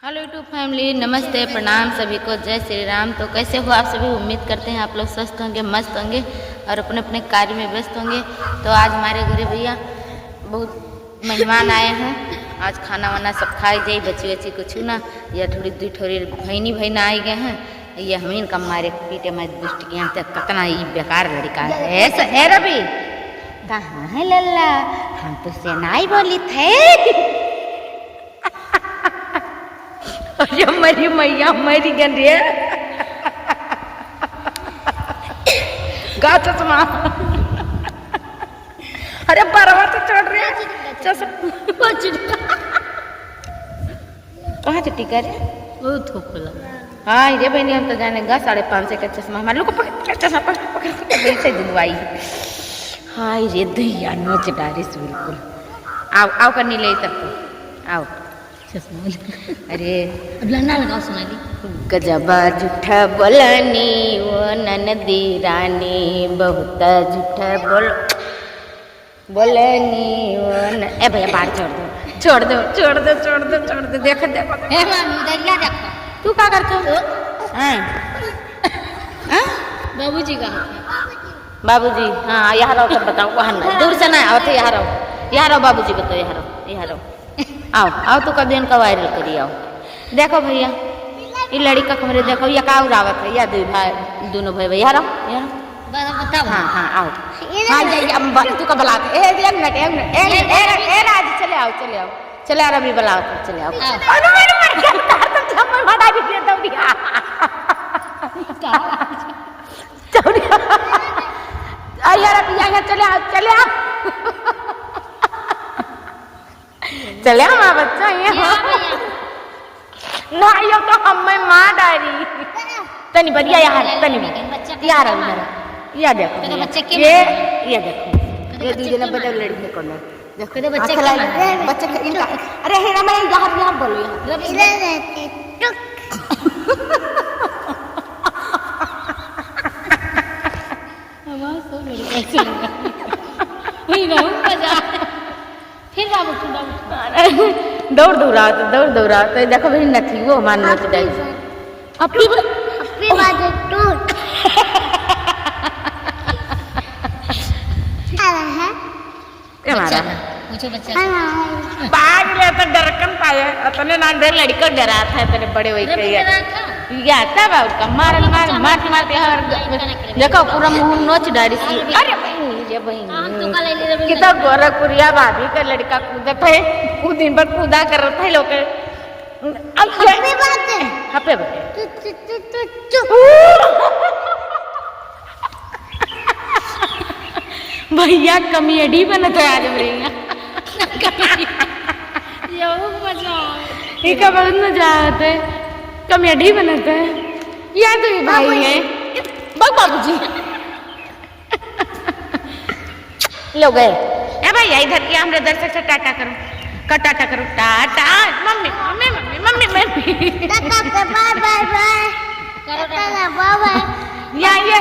Hello YouTube family, नमस्ते, प्रणाम सभी को, जय श्री राम। तो कैसे हो आप सभी? उम्मीद करते हैं आप लोग स्वस्थ होंगे, मस्त होंगे और अपने अपने कार्य में व्यस्त होंगे। तो आज हमारे घरे भैया बहुत मेहमान आए हैं। आज खाना वाना सब खाई जाए, बची बची कुछ ना, या थोड़ी दी थोड़ी भैनी भैना आई गए हैं। ये हम इनका मारे पीटे में दुष्ट किया तक कितना ही बेकार लड़का है। ऐसा है रवि, कहाँ है लल्ला? हम तो सेनाई बोली थे। अरे मरी मैया मरी गन रे गाछ चश्मा। अरे परवा तो चढ़ रहे कहाँ चट्टी कर वो थोपला। हाँ ये बहनी, हम तो जानेगा 550 का चश्मा हमारे लोग को पकड़ चश्मा पकड़ से दिलवाई। हाँ ये दैया नोच डारिस बिल्कुल। आओ आओ करनी ले तब तो आओ। अरे अब लन्ना लगाओ सोनाली। गजबा झूठा बोलनी वो ननदी रानी, बहुत झूठा बोलनी वो ए भैया बाहर छोड़ दो छोड़ दो छोड़ दो छोड़ दो छोड़ दो। देखो देखो हे मामी दरिया देखो। तू क्या करते हो? बाबूजी का बाबूजी हाँ यहाँ रहो, तब बताओ वहाँ ना, दूर से ना आओ तो यहाँ रहो बाबूजी बताओ, यहाँ रहो आओ आओ। तो कभी इनका वायरल करिए आओ। देखो भैया ये लड़ी का कमरे देखो, या का उड़ावत है या दोनों भाई भैया रहो बताओ। हाँ हाँ आओ। हाँ ये तू का बुलाते एक मिनट राज चले आओ चले आ रवि बुलाओ चले आओ। चले हमारा बच्चा ये ना यो तो हमें माँ डारी तनी बढ़िया यार मेरा या देखो बच्चे के ये देखो ये दूसरे ने बदल लड़की को ना देखो तो बच्चे इनका। अरे हेरा मैं यहाँ बोलो फिर बाबू दौड़ दौड़ा तो देखो भाई नथी वो मान नच डाली अपनी बात टूट हमारा मुझे बच्चा बाग ले तो डरकन पाए अपने ना डर लड़का डरा था तेरे बड़े वही के या तब का मार के हर देखो पूरा मुंह नोच डाली सी। अरे ये बहन कितना गोरखपुरिया भाभी का लड़का कूदत है, कूद दिन भर कूदा कर रहा था लोग। हपे भैया कॉमेडी बनत है आज भैया ये बहुत मजा आता है, कॉमेडी बनता है। या तो ये भाई है बाबूजी लो गए। ए भैया इधर की हमरे दर्शक से टाटा करो टाटा mummy bye bye bye bye bye. ये